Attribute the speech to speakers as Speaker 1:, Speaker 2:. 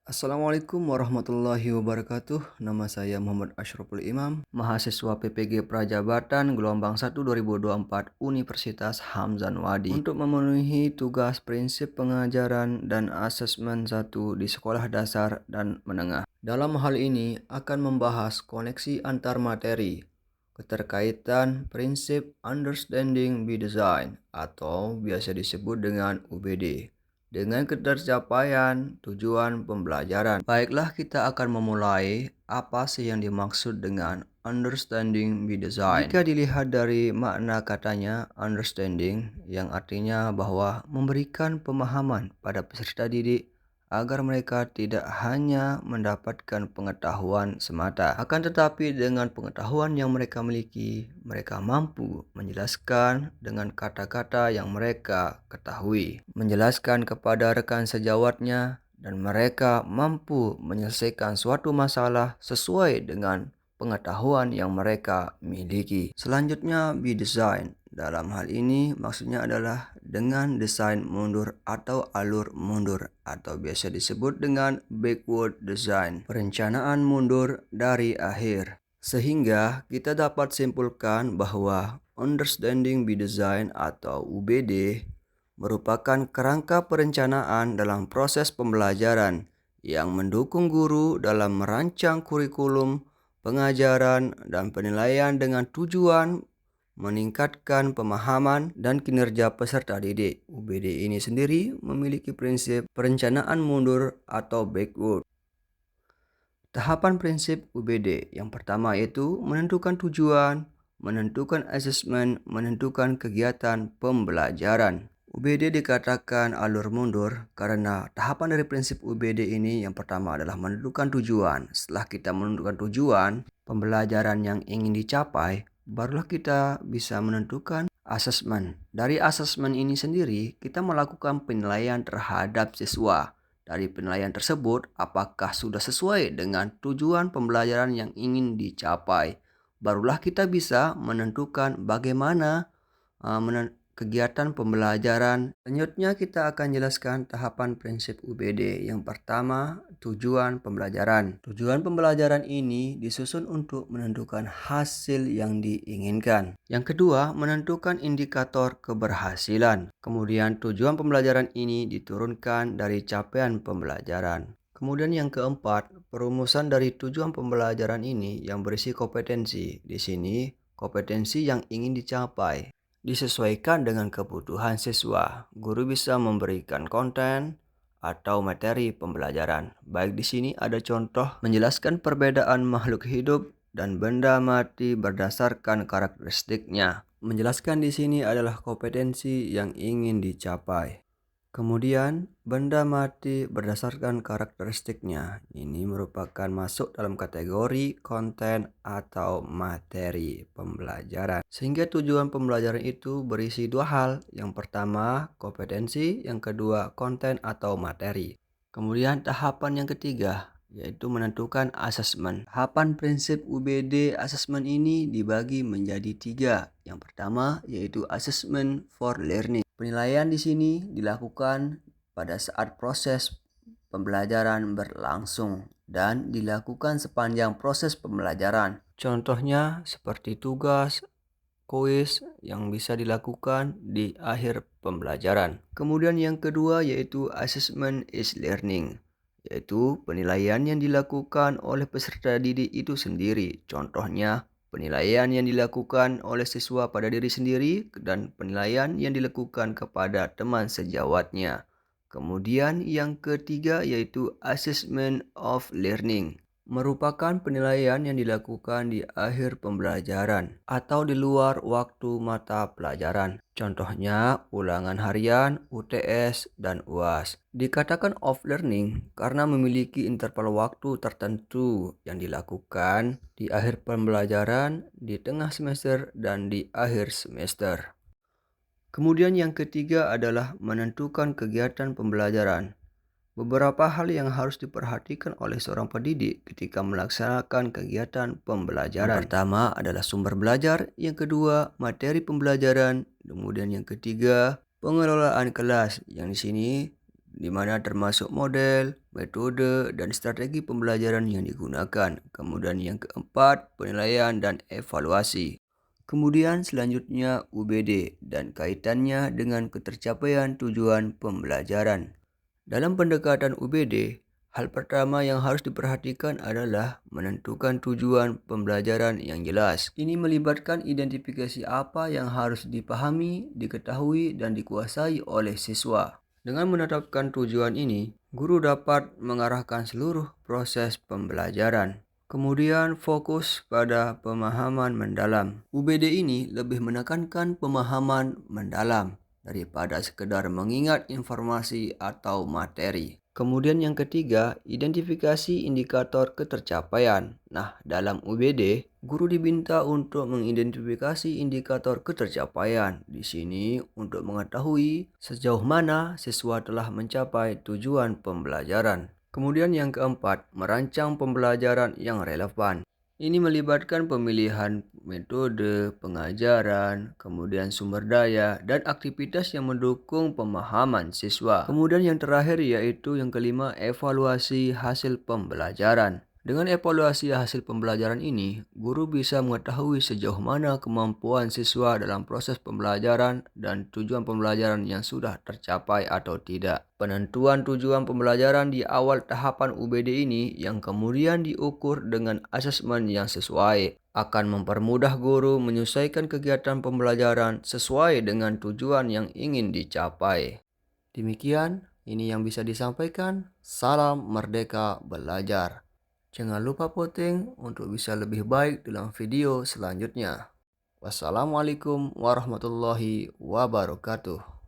Speaker 1: Assalamualaikum warahmatullahi wabarakatuh. Nama saya Muhammad Ashraful Imam, mahasiswa PPG Prajabatan gelombang 1 2024 Universitas Hamzan Wadi. Untuk memenuhi tugas prinsip pengajaran dan asesmen 1 di sekolah dasar dan menengah. Dalam hal ini akan membahas koneksi antar materi, keterkaitan prinsip understanding by design atau biasa disebut dengan UBD dengan ketercapaian tujuan pembelajaran. Baiklah, kita akan memulai apa sih yang dimaksud dengan understanding by design. Jika dilihat dari makna katanya understanding, yang artinya bahwa memberikan pemahaman pada peserta didik agar mereka tidak hanya mendapatkan pengetahuan semata, akan tetapi dengan pengetahuan yang mereka miliki, mereka mampu menjelaskan dengan kata-kata yang mereka ketahui, menjelaskan kepada rekan sejawatnya, dan mereka mampu menyelesaikan suatu masalah sesuai dengan pengetahuan yang mereka miliki. Selanjutnya, by design. Dalam hal ini maksudnya adalah dengan desain mundur atau alur mundur atau biasa disebut dengan backward design, perencanaan mundur dari akhir. Sehingga kita dapat simpulkan bahwa understanding by design atau UBD merupakan kerangka perencanaan dalam proses pembelajaran yang mendukung guru dalam merancang kurikulum, pengajaran, dan penilaian dengan tujuan meningkatkan pemahaman dan kinerja peserta didik. UBD ini sendiri memiliki prinsip perencanaan mundur atau backward. Tahapan prinsip UBD yang pertama yaitu menentukan tujuan, menentukan asesmen, menentukan kegiatan pembelajaran. UBD dikatakan alur mundur karena tahapan dari prinsip UBD ini yang pertama adalah menentukan tujuan. Setelah kita menentukan tujuan pembelajaran yang ingin dicapai, barulah kita bisa menentukan asesmen. Dari asesmen ini sendiri, kita melakukan penilaian terhadap siswa. Dari penilaian tersebut, apakah sudah sesuai dengan tujuan pembelajaran yang ingin dicapai. Barulah kita bisa menentukan bagaimana kegiatan pembelajaran. Selanjutnya kita akan jelaskan tahapan prinsip UBD. Yang pertama, tujuan pembelajaran. Tujuan pembelajaran ini disusun untuk menentukan hasil yang diinginkan. Yang kedua, menentukan indikator keberhasilan. Kemudian tujuan pembelajaran ini diturunkan dari capaian pembelajaran. Kemudian yang keempat, perumusan dari tujuan pembelajaran ini yang berisi kompetensi. Di sini, kompetensi yang ingin dicapai disesuaikan dengan kebutuhan siswa. Guru bisa memberikan konten atau materi pembelajaran. Baik di sini ada contoh menjelaskan perbedaan makhluk hidup dan benda mati berdasarkan karakteristiknya. Menjelaskan di sini adalah kompetensi yang ingin dicapai. Kemudian, benda mati berdasarkan karakteristiknya. Ini merupakan masuk dalam kategori konten atau materi pembelajaran. Sehingga tujuan pembelajaran itu berisi dua hal. Yang pertama, kompetensi. Yang kedua, konten atau materi. Kemudian tahapan yang ketiga, yaitu menentukan asesmen. Tahapan prinsip UBD asesmen ini dibagi menjadi tiga. Yang pertama, yaitu assessment for learning. Penilaian di sini dilakukan pada saat proses pembelajaran berlangsung dan dilakukan sepanjang proses pembelajaran. Contohnya seperti tugas, kuis yang bisa dilakukan di akhir pembelajaran. Kemudian yang kedua yaitu assessment is learning, yaitu penilaian yang dilakukan oleh peserta didik itu sendiri. Contohnya penilaian yang dilakukan oleh siswa pada diri sendiri dan penilaian yang dilakukan kepada teman sejawatnya. Kemudian yang ketiga yaitu assessment of learning, merupakan penilaian yang dilakukan di akhir pembelajaran atau di luar waktu mata pelajaran. Contohnya ulangan harian, UTS, dan UAS. Dikatakan off learning karena memiliki interval waktu tertentu yang dilakukan di akhir pembelajaran, di tengah semester, dan di akhir semester. Kemudian yang ketiga adalah menentukan kegiatan pembelajaran. Beberapa hal yang harus diperhatikan oleh seorang pendidik ketika melaksanakan kegiatan pembelajaran. Yang pertama adalah sumber belajar, yang kedua materi pembelajaran, kemudian yang ketiga pengelolaan kelas, yang di sini di mana termasuk model, metode, dan strategi pembelajaran yang digunakan. Kemudian yang keempat, penilaian dan evaluasi. Kemudian selanjutnya UBD dan kaitannya dengan ketercapaian tujuan pembelajaran. Dalam pendekatan UBD, hal pertama yang harus diperhatikan adalah menentukan tujuan pembelajaran yang jelas. Ini melibatkan identifikasi apa yang harus dipahami, diketahui, dan dikuasai oleh siswa. Dengan menetapkan tujuan ini, guru dapat mengarahkan seluruh proses pembelajaran. Kemudian fokus pada pemahaman mendalam. UBD ini lebih menekankan pemahaman mendalam daripada sekedar mengingat informasi atau materi. Kemudian yang ketiga, identifikasi indikator ketercapaian. Nah, dalam UBD, guru diminta untuk mengidentifikasi indikator ketercapaian. Di sini untuk mengetahui sejauh mana siswa telah mencapai tujuan pembelajaran. Kemudian yang keempat, merancang pembelajaran yang relevan. Ini melibatkan pemilihan metode, pengajaran, kemudian sumber daya, dan aktivitas yang mendukung pemahaman siswa. Kemudian yang terakhir yaitu yang kelima, evaluasi hasil pembelajaran. Dengan evaluasi hasil pembelajaran ini, guru bisa mengetahui sejauh mana kemampuan siswa dalam proses pembelajaran dan tujuan pembelajaran yang sudah tercapai atau tidak. Penentuan tujuan pembelajaran di awal tahapan UBD ini yang kemudian diukur dengan asesmen yang sesuai akan mempermudah guru menyesuaikan kegiatan pembelajaran sesuai dengan tujuan yang ingin dicapai. Demikian, ini yang bisa disampaikan. Salam merdeka belajar. Jangan lupa voting untuk bisa lebih baik dalam video selanjutnya. Wassalamualaikum warahmatullahi wabarakatuh.